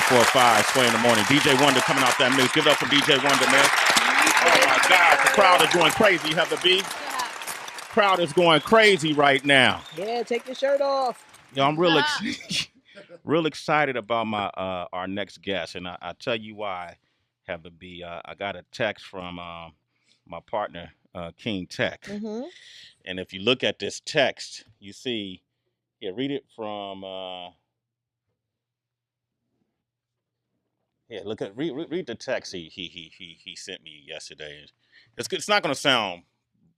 445, Sway in the morning. DJ Wonder coming off that mix. Give it up for DJ Wonder, man. Oh my God, the crowd is going crazy, Heather B. Crowd is going crazy right now. Yeah, take your shirt off. Yo, I'm real excited about my our next guest, and I tell you why, Heather B. I got a text from my partner, King Tech, and if you look at this text, you see, read it from. Read the text he sent me yesterday. It's good. It's not going to sound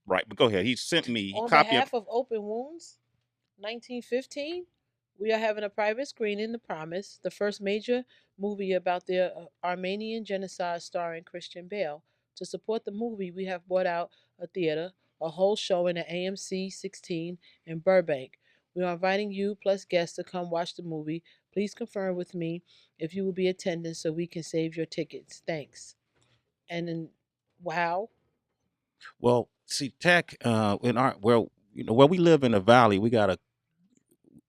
right, but go ahead. He sent me. On behalf of Open Wounds, 1915, we are having a private screening, The Promise, the first major movie about the Armenian genocide starring Christian Bale. To support the movie, we have bought out a theater, a whole show in the AMC 16 in Burbank. We are inviting you plus guests to come watch the movie. Please confirm with me if you will be attending so we can save your tickets. Thanks. And then, wow. Well, see, Tech, where we live in the valley, we got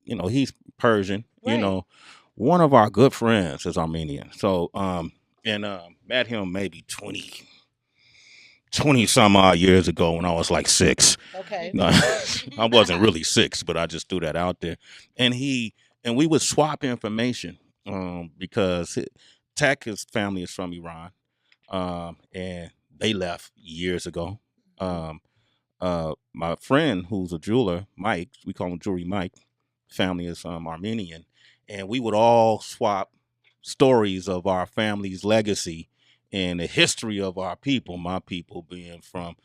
he's Persian. Right. One of our good friends is Armenian. So, met him maybe 20 some odd years ago when I was like 6. Okay. No, I wasn't really 6, but I just threw that out there. And we would swap information because Tech, his family is from Iran, and they left years ago. My friend who's a jeweler, Mike, we call him Jewelry Mike, family is Armenian, and we would all swap stories of our family's legacy and the history of our people, my people being from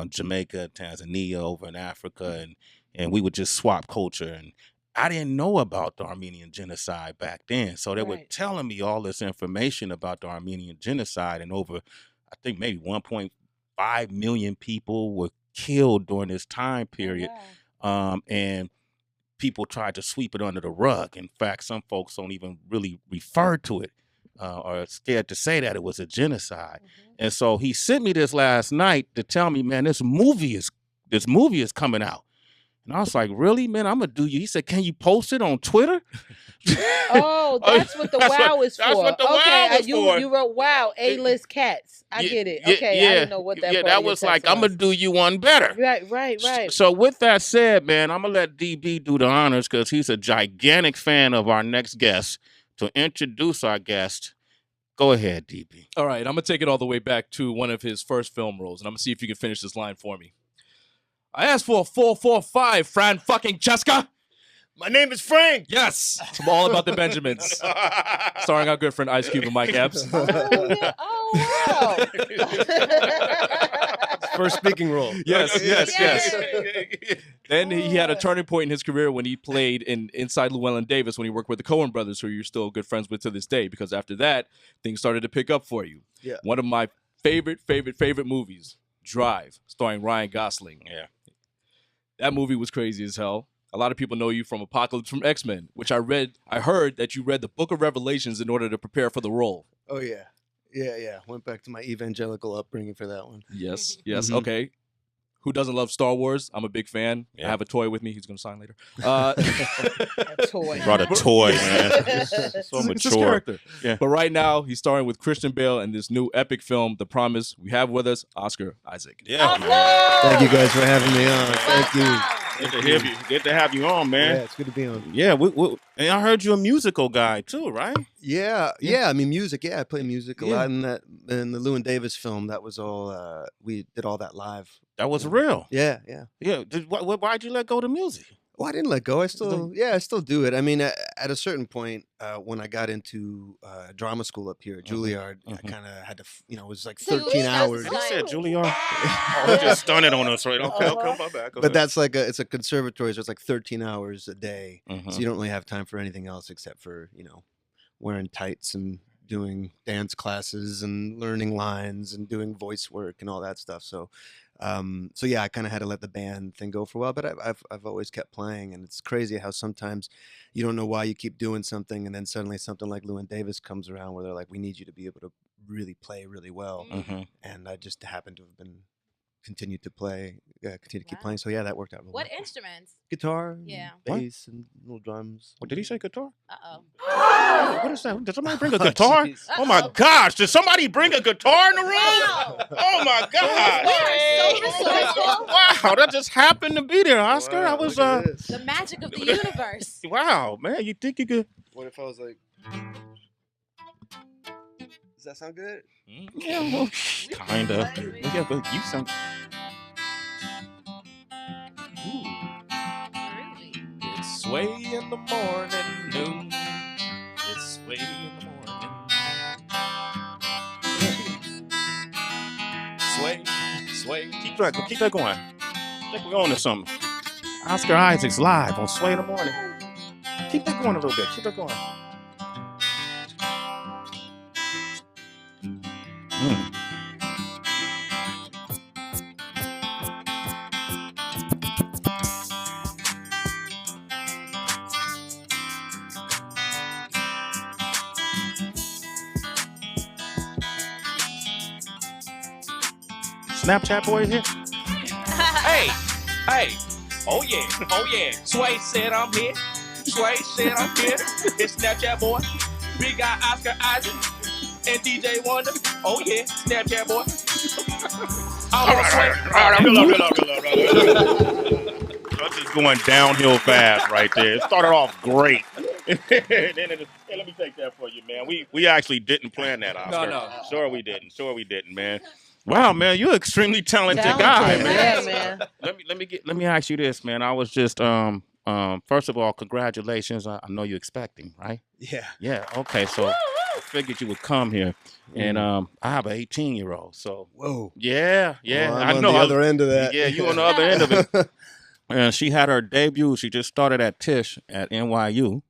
Jamaica, Tanzania, over in Africa, and we would just swap culture. And I didn't know about the Armenian genocide back then, so they were telling me all this information about the Armenian genocide, and over, I think maybe 1.5 million people were killed during this time period. And people tried to sweep it under the rug. In fact, some folks don't even really refer to it or are scared to say that it was a genocide. And so he sent me this last night to tell me, man, this movie is coming out. And I was like, really, man? I'm gonna do you. He said, can you post it on Twitter? Oh, that's what the wow is for. That's what the wow was for. You wrote wow, A-list cats. I get it. Okay, I didn't know what that. Yeah, that was like, I'm gonna do you one better. Right. So with that said, man, I'm gonna let DB do the honors because he's a gigantic fan of our next guest. To introduce our guest, go ahead, DB. All right, I'm gonna take it all the way back to one of his first film roles, and I'm gonna see if you can finish this line for me. I asked for a 445, Fran fucking Cheska. My name is Frank. Yes. It's all about the Benjamins. Starring our good friend Ice Cube and Mike Epps. Oh, wow. First speaking role. Yes. Then he had a turning point in his career when he played in Inside Llewellyn Davis when he worked with the Coen brothers, who you're still good friends with to this day, because after that, things started to pick up for you. Yeah. One of my favorite movies, Drive, starring Ryan Gosling. Yeah. That movie was crazy as hell. A lot of people know you from Apocalypse from X-Men, which I heard that you read the Book of Revelations in order to prepare for the role. Oh, yeah. Yeah. Went back to my evangelical upbringing for that one. Yes. Okay. Who doesn't love Star Wars? I'm a big fan. Yeah. I have a toy with me. He's going to sign later. A toy. Brought a toy, man. So It's mature. his character. Yeah. But right now, he's starring with Christian Bale in this new epic film, The Promise. We have with us Oscar Isaac. Yeah, man. Thank you guys for having me on. Thank you. Good to have you on, man. Yeah, it's good to be on. Yeah, and I heard you're a musical guy too, right? Yeah. I mean, music. Yeah, I play music a lot in the Llewyn Davis film. That was all. We did all that live. That was real. Yeah. Why'd you let go of the music? Well, I didn't let go. I still do it. I mean, at a certain point, when I got into drama school up here at Juilliard, I kind of had to, it was like 13 hours. You said Juilliard? Oh, he just stunned on us, right? Okay, I'll come back. But that's like it's a conservatory, so it's like 13 hours a day. So you don't really have time for anything else except for, wearing tights and doing dance classes and learning lines and doing voice work and all that stuff. So yeah, I kind of had to let the band thing go for a while, but I've always kept playing, and it's crazy how sometimes you don't know why you keep doing something, and then suddenly something like Llewyn Davis comes around where they're like, we need you to be able to really play really well, and I just happened to have been continue to play, continue to keep playing. So yeah, that worked out real What well. instruments? Guitar, Yeah. bass, and little drums. What did he say? Guitar? Uh-oh. What is that? Did somebody bring a guitar? Oh my gosh! Did somebody bring a guitar in the room? Oh my gosh! We are so resourceful. Wow, that just happened to be there, Oscar. I Wow, was look at this. The magic of the universe. Wow, man, you think you could? What if I was like? Does that sound good? Yeah, well, kinda. Yeah, but you sound. It's sway in the morning, noon. It's sway in the morning. Sway, sway. Keep that going. I think we're on to something. Oscar Isaac's live on Sway in the Morning. Keep that going a little bit. Keep that going. Snapchat boy here? Hey, oh yeah. Sway said I'm here. Sway said I'm here. It's Snapchat boy. Big guy Oscar Isaac and DJ Wonder. Oh yeah, Snapchat boy. All right. That's just going downhill fast right there. It started off great. Hey, let me take that for you, man. We actually didn't plan that, Oscar. No. Sure we didn't, man. Wow, man, you're an extremely talented guy, man. Yeah, man. Let me ask you this, man. I was just first of all, congratulations. I know you're expecting, right? Yeah. Yeah. Okay. So I figured you would come here, and I have an 18-year-old. So Whoa. yeah. Well, I'm I know. on the other end of that. Yeah, you on the other end of it. And she had her debut. She just started at Tisch at NYU.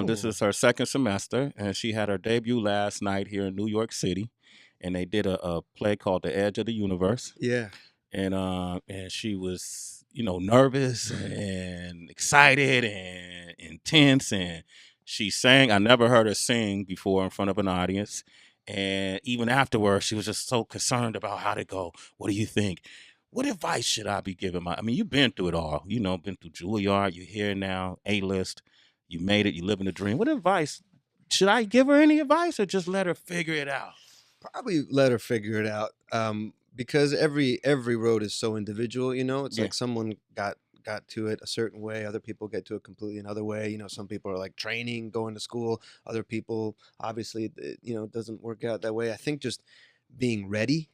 This is her second semester, and she had her debut last night here in New York City. And they did a play called The Edge of the Universe. Yeah. And she was, nervous and excited and intense. And she sang. I never heard her sing before in front of an audience. And even afterwards, she was just so concerned about how to go. What do you think? What advice should I be giving you've been through it all. Been through Juilliard. You're here now, A-list. You made it. You live in a dream. What advice? Should I give her any advice or just let her figure it out? Probably let her figure it out, because every road is so individual. It's like someone got to it a certain way, other people get to it completely another way. Some people are like training, going to school. Other people, obviously, it doesn't work out that way. I think just being ready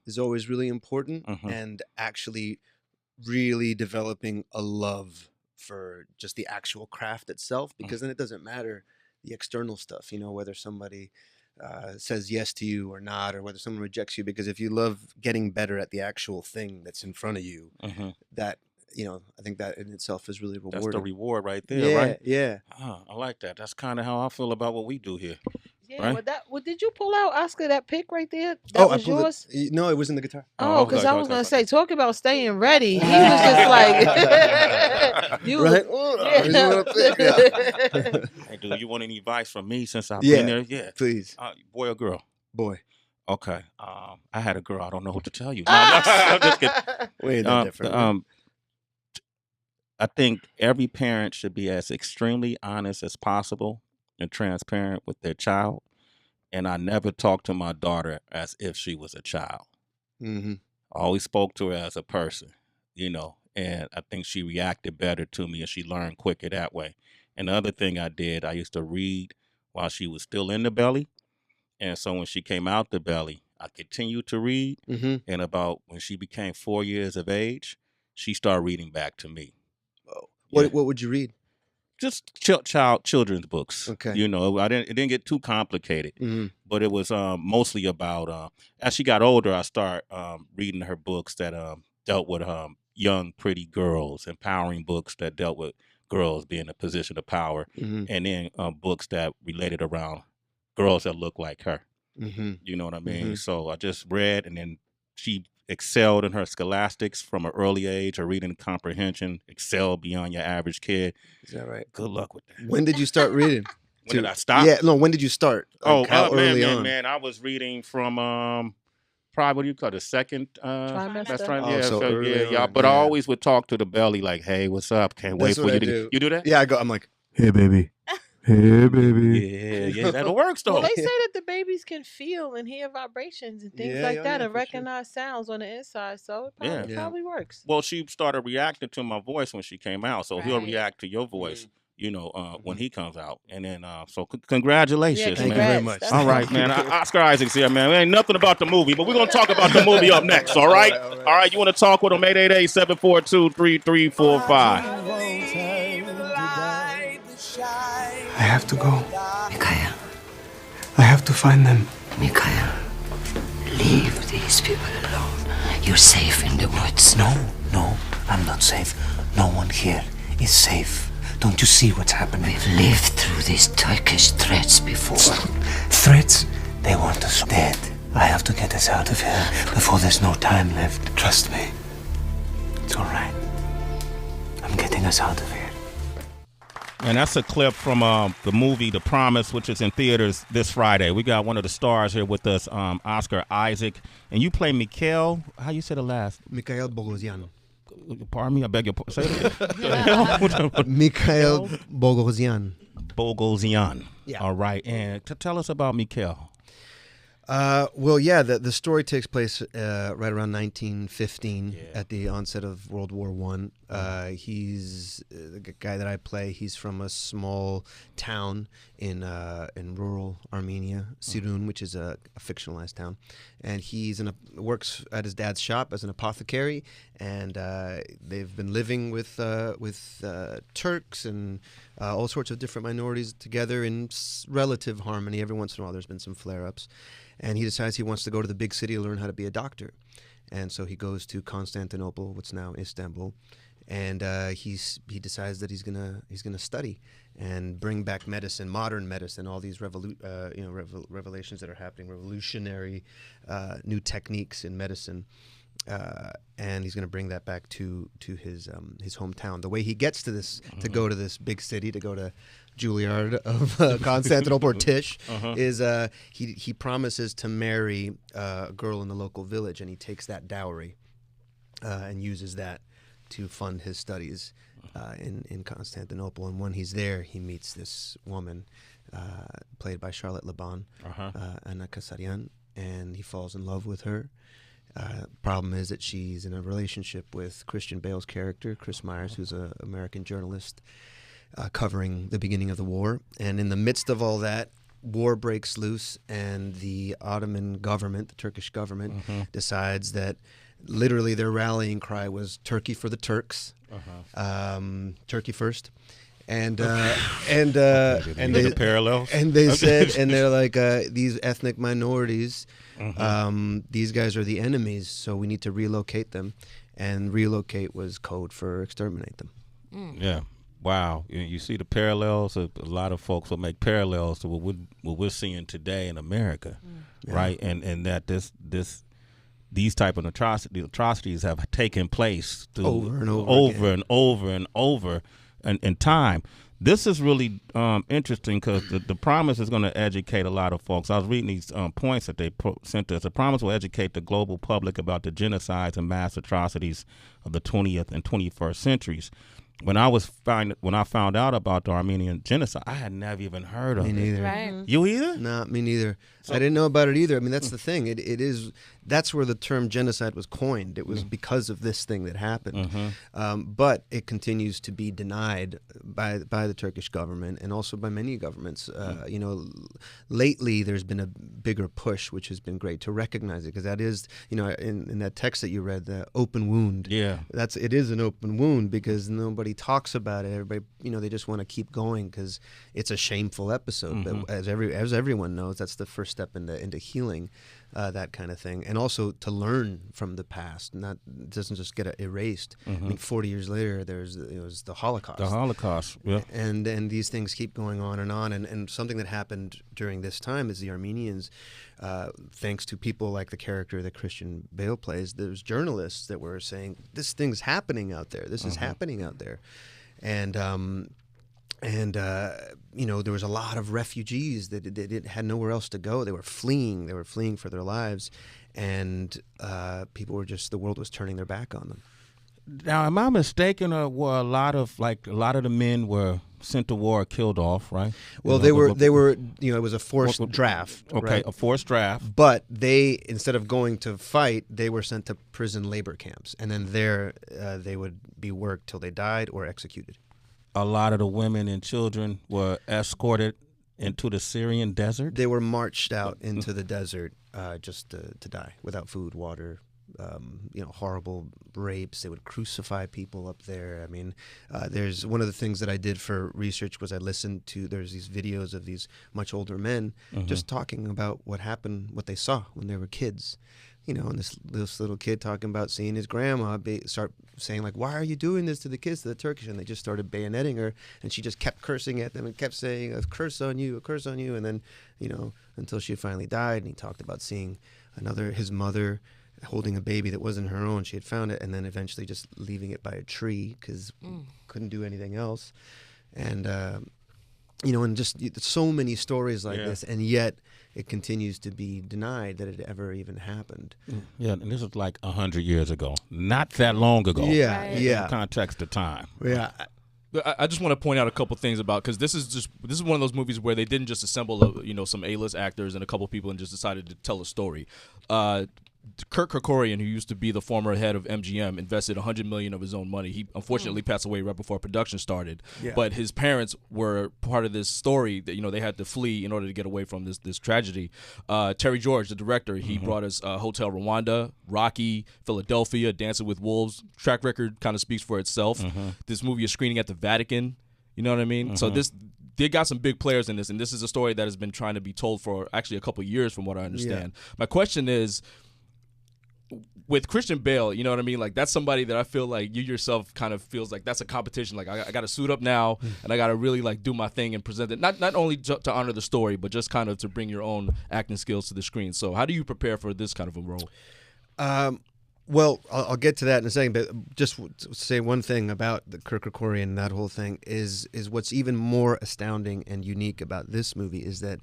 is always really important, and actually really developing a love for just the actual craft itself, because then it doesn't matter the external stuff. Whether somebody says yes to you or not, or whether someone rejects you, because if you love getting better at the actual thing that's in front of you, that I think that in itself is really rewarding. That's the reward right there, right? Yeah. I like that. That's kind of how I feel about what we do here. Yeah, right? Did you pull out, Oscar, that pick right there? I was pulled yours? No, it was in the guitar. Oh, because I was going to say, talk about staying ready. He was just like, you right? Hey, dude, you want any advice from me since I've been there? Yeah. Please. Boy or girl? Boy. Okay. I had a girl. I don't know what to tell you. No, I'm just kidding. Way different. I think every parent should be as extremely honest as possible and transparent with their child. And I never talked to my daughter as if she was a child. I always spoke to her as a person, and I think she reacted better to me and she learned quicker that way. And the other thing I did, I used to read while she was still in the belly. And so when she came out the belly, I continued to read. And about when she became 4 years of age, she started reading back to me. Oh. What would you read? Just children's books. Okay. It didn't get too complicated, but it was mostly about, as she got older, I started reading her books that dealt with young, pretty girls, empowering books that dealt with girls being in a position of power, and then books that related around girls that look like her. You know what I mean? So I just read, and then she excelled in her scholastics from an early age. Her reading comprehension excelled beyond your average kid. Is that right? Good luck with that. When did you start reading? When did I stop? Yeah, no. When did you start? Man, I was reading from probably what do you call it, the second Trimester. that's right. Oh, Yeah, so so early yeah, y'all. on, But I yeah. always would talk to the belly like, "Hey, what's up? Can't wait That's for what you I to do. You do that? Yeah, I'm like, hey baby, hey baby. Yeah, that works though. Well, they say that the babies can feel and hear vibrations and things Yeah, like yeah, that yeah, and for sure. recognize sounds on the inside. So it Yeah. probably, Yeah. probably works. Well, she started reacting to my voice when she came out, so he'll Right. react to your voice, when he comes out. And then, so congratulations, Yeah, Thank man. you very congrats. much. That's All right, awesome. man. Oscar Isaac's here, man. There ain't nothing about the movie, but we're going to talk about the movie up next, all right? All right. All right, you want to talk with him? 888-742-3345. I have to go. Mikael. I have to find them. Mikael, leave these people alone. You're safe in the woods. No, I'm not safe. No one here is safe. Don't you see what's happening? We've lived through these Turkish threats before. Threats? They want us dead. I have to get us out of here before there's no time left. Trust me. It's all right. I'm getting us out of here. And that's a clip from the movie The Promise, which is in theaters this Friday. We got one of the stars here with us, Oscar Isaac. And you play Mikael. How you say the last? Mikael Boghosian. Pardon me? I beg your pardon. Say it again. Mikael Boghosian. Boghosian. Yeah. All right. And tell us about Mikael. Well, yeah, the story takes place right around 1915 at the onset of World War I. He's the guy that I play. He's from a small town in rural Armenia, Sirun, which is a fictionalized town, and he's works at his dad's shop as an apothecary, and they've been living with Turks and all sorts of different minorities together in relative harmony. Every once in a while, there's been some flare-ups. And he decides he wants to go to the big city to learn how to be a doctor. And so he goes to Constantinople, what's now Istanbul, and he decides that he's gonna study and bring back medicine, modern medicine, all these revelations that are happening, revolutionary new techniques in medicine. And he's going to bring that back to his hometown. The way he gets to this, to go to this big city, to go to Juilliard of Constantinople or Tish, is he promises to marry a girl in the local village, and he takes that dowry and uses that to fund his studies in Constantinople. And when he's there, he meets this woman played by Charlotte Laban, Anna Kasarian, and he falls in love with her. Problem is that she's in a relationship with Christian Bale's character, Chris Myers, who's an American journalist covering the beginning of the war. And in the midst of all that, war breaks loose, and the Ottoman government, the Turkish government, decides that literally their rallying cry was "Turkey for the Turks," Turkey first. And the parallels. And they said, and they're like, these ethnic minorities, these guys are the enemies, so we need to relocate them. And relocate was code for exterminate them. Yeah. Wow. You see the parallels. A lot of folks will make parallels to what we're seeing today in America, right? And that these type of atrocities have taken place over and over in time. This is really interesting because the promise is going to educate a lot of folks. I was reading these points that they sent us. The promise will educate the global public about the genocides and mass atrocities of the 20th and 21st centuries. When I found out about the Armenian genocide, I had never even heard of it. Me neither. Right. You either? No, me neither. I didn't know about it either. I mean, that's the thing. That's where the term genocide was coined. It was because of this thing that happened. But it continues to be denied by the Turkish government and also by many governments. Lately there's been a bigger push, which has been great, to recognize it, because that is, in that text that you read, the open wound. Yeah. It is an open wound because nobody talks about it. Everybody, they just want to keep going because it's a shameful episode. But as everyone knows, that's the first step into healing, that kind of thing, and also to learn from the past. It doesn't just get erased. I mean, 40 years later, it was the Holocaust. The Holocaust, yeah. And these things keep going on. And something that happened during this time is the Armenians, thanks to people like the character that Christian Bale plays, there's journalists that were saying, this thing's happening out there. This is happening out there. And And there was a lot of refugees that had nowhere else to go. They were fleeing. They were fleeing for their lives, and people were the world was turning their back on them. Now, am I mistaken, or were a lot of the men were sent to war or killed off, right? Well, they were. It was a forced draft. Okay, right? a forced draft. But they, instead of going to fight, they were sent to prison labor camps, and then there they would be worked till they died or executed. A lot of the women and children were escorted into the Syrian desert. They were marched out into the desert just to die without food, water. Horrible rapes. They would crucify people up there. I mean, there's one of the things that I did for research was I listened to, there's these videos of these much older men just talking about what happened, what they saw when they were kids. And this little kid talking about seeing his grandma start saying, like, why are you doing this to the kids, to the Turkish? And they just started bayoneting her, and she just kept cursing at them and kept saying, a curse on you, a curse on you. And then, until she finally died. And he talked about seeing his mother holding a baby that wasn't her own. She had found it, and then eventually just leaving it by a tree because couldn't do anything else. And, and just so many stories like this, and yet it continues to be denied that it ever even happened. Yeah, and this is like 100 years ago. Not that long ago. Yeah, Right. yeah. In context of time. Yeah. I just want to point out a couple things about, because this is one of those movies where they didn't just assemble some A-list actors and a couple people and just decided to tell a story. Kirk Kerkorian, who used to be the former head of MGM, invested $100 million of his own money. He unfortunately passed away right before production started. Yeah. But his parents were part of this story that they had to flee in order to get away from this tragedy. Terry George, the director, he brought us Hotel Rwanda, Rocky, Philadelphia, Dancing with Wolves. Track record kind of speaks for itself. This movie is screening at the Vatican. You know what I mean? So they got some big players in this, and this is a story that has been trying to be told for actually a couple years, from what I understand. Yeah. My question is, with Christian Bale, you know what I mean? Like, that's somebody that I feel like you yourself kind of feels like that's a competition. Like, I got to suit up now, and I got to really do my thing and present it. Not only to honor the story, but just kind of to bring your own acting skills to the screen. So how do you prepare for this kind of a role? Well, I'll get to that in a second, but just say one thing about the Kirk Kerkorian and that whole thing is what's even more astounding and unique about this movie is that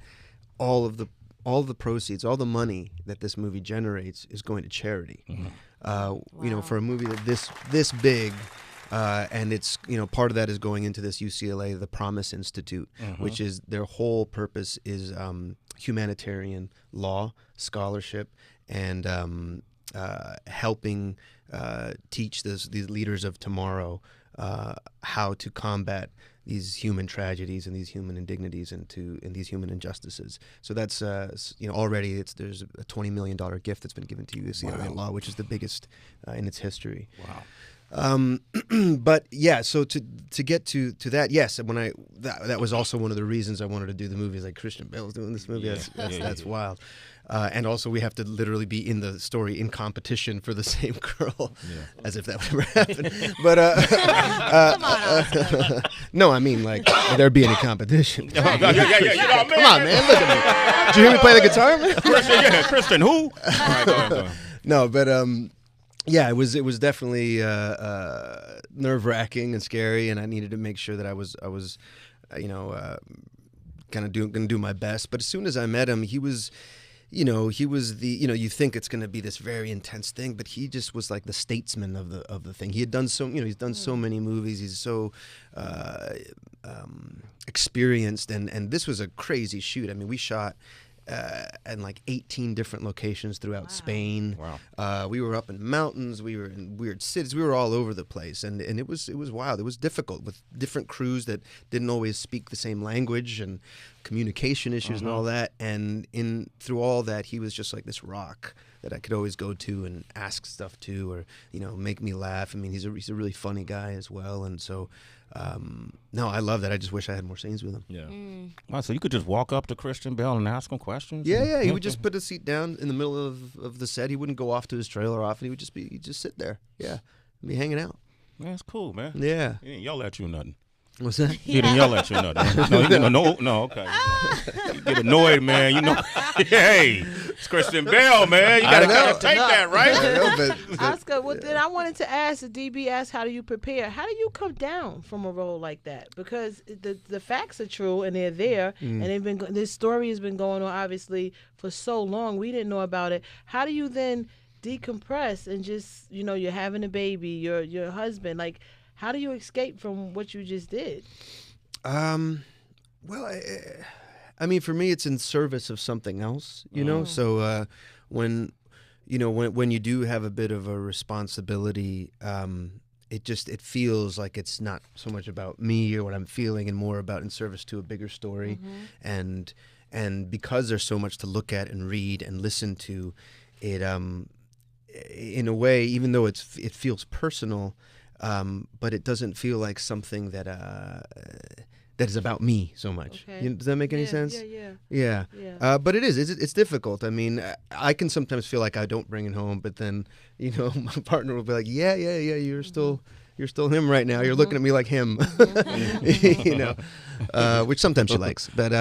all of the proceeds, all the money that this movie generates is going to charity. For a movie that this big, and it's part of that is going into this UCLA, the Promise Institute, which is their whole purpose is humanitarian law, scholarship, and helping teach these leaders of tomorrow how to combat these human tragedies and these human indignities and these human injustices. So that's already there's a $20 million gift that's been given to UCLA Law, which is the biggest in its history. Wow. But yeah, so to get to that, yes, that was also one of the reasons I wanted to do the movie. Like, Christian Bale's doing this movie. That's wild. And also we have to literally be in the story in competition for the same girl, as if that would ever happen. But Come on, no, I mean, like, there'd be any competition. Yeah. Come on, man, look at me. Did you hear me play the guitar, man? Kristen, who? All right, go ahead. No, but yeah, it was definitely nerve-wracking and scary, and I needed to make sure that I was kind of going to do my best. But as soon as I met him, he was you think it's going to be this very intense thing, but he just was like the statesman of the thing. He had done he's done so many movies. He's so experienced, and this was a crazy shoot. I mean, we shot in like 18 different locations throughout Spain. Wow. We were up in mountains. We were in weird cities. We were all over the place, and it was wild. It was difficult with different crews that didn't always speak the same language and communication issues and all that. And through all that, he was just like this rock that I could always go to and ask stuff to, or make me laugh. I mean, he's a really funny guy as well, and so. No, I love that. I just wish I had more scenes with him. Yeah. Wow, so you could just walk up to Christian Bale and ask him questions? Yeah. He would just put a seat down in the middle of the set. He wouldn't go off to his trailer often. He would just sit there. Yeah. Be hanging out. Yeah, that's cool, man. Yeah. He didn't yell at you or nothing. What's that? He didn't yell at you or nothing. No, okay. You get annoyed, man. Hey. It's Christian Bale, man. You gotta take that, right? Oscar, well, then I wanted to ask, the DB asked, how do you prepare? How do you come down from a role like that? Because the facts are true and they're there, and this story has been going on obviously for so long. We didn't know about it. How do you then decompress and just, you're having a baby, your husband, like, how do you escape from what you just did? Well, I mean, for me, it's in service of something else, So when you do have a bit of a responsibility, it feels like it's not so much about me or what I'm feeling, and more about in service to a bigger story. And because there's so much to look at and read and listen to, it in a way, even though it feels personal, but it doesn't feel like something that is about me so much. Okay. Does that make any sense? Yeah. But it is. It's difficult. I mean, I can sometimes feel like I don't bring it home, but then my partner will be like, yeah, you're still him right now. You're looking at me like him, which sometimes she likes. But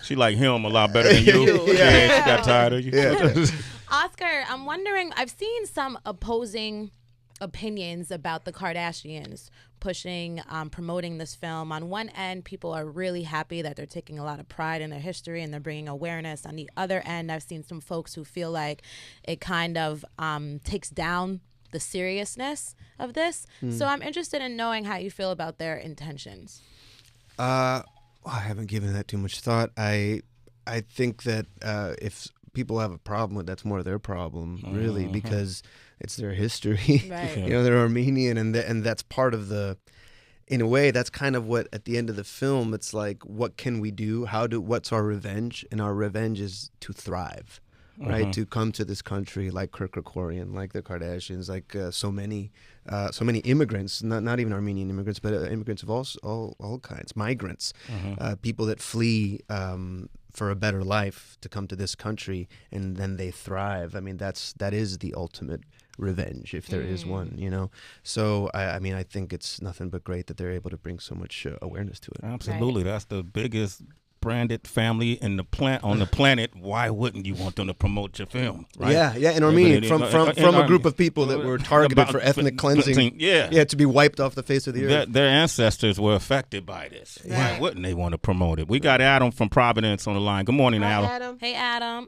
she like him a lot better than you. Yeah, she got tired of you. Yeah. Oscar, I'm wondering, I've seen some opposing opinions about the Kardashians pushing, promoting this film. On one end, people are really happy that they're taking a lot of pride in their history and they're bringing awareness. On the other end, I've seen some folks who feel like it kind of takes down the seriousness of this. So I'm interested in knowing how you feel about their intentions. I haven't given that too much thought. I think that if people have a problem with, that's more their problem, really, because it's their history. Right. They're Armenian, and that's part of in a way, that's kind of what, at the end of the film, it's like, what can we do? What's our revenge? And our revenge is to thrive, right? To come to this country like Kirk Kerkorian, like the Kardashians, like so many immigrants, not even Armenian immigrants, but immigrants of all kinds, migrants, people that flee for a better life to come to this country, and then they thrive. I mean, that is the ultimate revenge, if there is one, So I think it's nothing but great that they're able to bring so much awareness to it. Absolutely. Right. That's the biggest branded family on the planet. Why wouldn't you want them to promote your film? Right? Yeah, in Armenia, from a group of people that were targeted for ethnic cleansing. Yeah, to be wiped off the face of the earth. Their ancestors were affected by this. Right. Why wouldn't they want to promote it? We got Adam from Providence on the line. Good morning, Adam. Hey, Adam.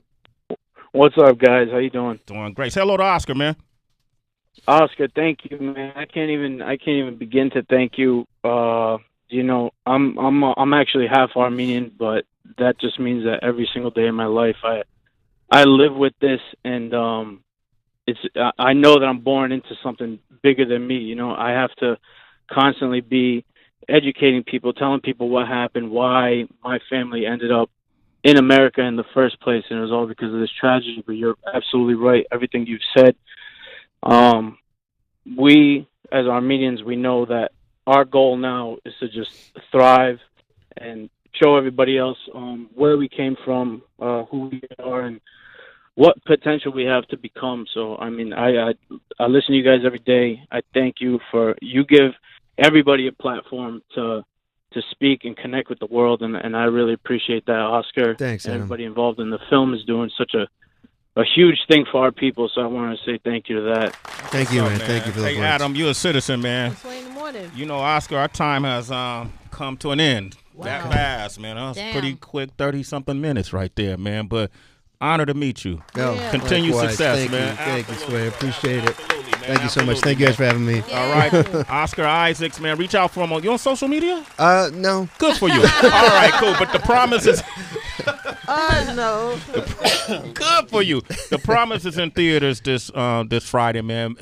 What's up, guys? How you doing? Doing great. Say hello to Oscar, man. Oscar, thank you, man. I can't even begin to thank you. I'm actually half Armenian, but that just means that every single day of my life I live with this, and I know that I'm born into something bigger than me. I have to constantly be educating people, telling people what happened, why my family ended up in America in the first place, and it was all because of this tragedy. But you're absolutely right, everything you've said. We, as Armenians, we know that our goal now is to just thrive and show everybody else where we came from, who we are, and what potential we have to become. So, I mean, I listen to you guys every day. I thank you you give everybody a platform to speak and connect with the world, and I really appreciate that, Oscar. Thanks, Adam. Everybody involved in the film is doing such a huge thing for our people, so I want to say thank you to that. Thank you, man. Thank you for the words. Adam, you're a citizen, man. It's 1 in the morning. Oscar, our time has come to an end. Wow. That fast, man. That was Damn. pretty quick, 30-something minutes right there, man. But honor to meet you. Yeah. Continued Likewise. success, man. Thank you, Sway. Appreciate it. Absolutely, man. Thank you so much. Thank you guys for having me. All right, Oscar Isaacs, man. Reach out for him. You on social media? No. Good for you. All right, cool. But the promise is No. good for you. The promise is in theaters this Friday, man.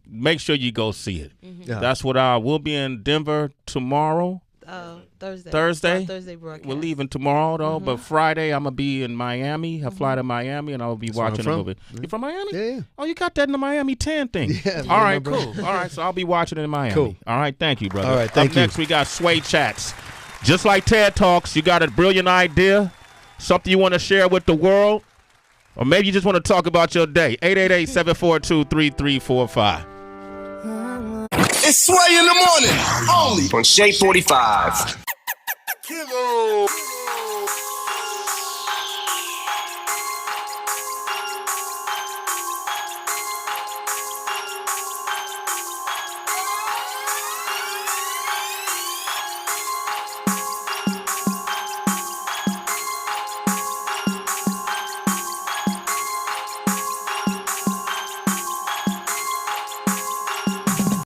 Make sure you go see it. Yeah. That's what we'll be in Denver tomorrow. Thursday. Thursday broadcast. We're leaving tomorrow though, but Friday I'm gonna be in Miami. I fly to Miami and I'll be watching a movie. You from Miami? Yeah. Oh, you got that in the Miami 10 thing. Yeah. All right, cool. All right, so I'll be watching it in Miami. Cool. All right, thank you, brother. All right, thank Up you. next we got Sway Chats. Just like TED Talks, you got a brilliant idea, something you want to share with the world, or maybe you just want to talk about your day. 888-742-3345. It's Sway in the morning, only on Shade 45.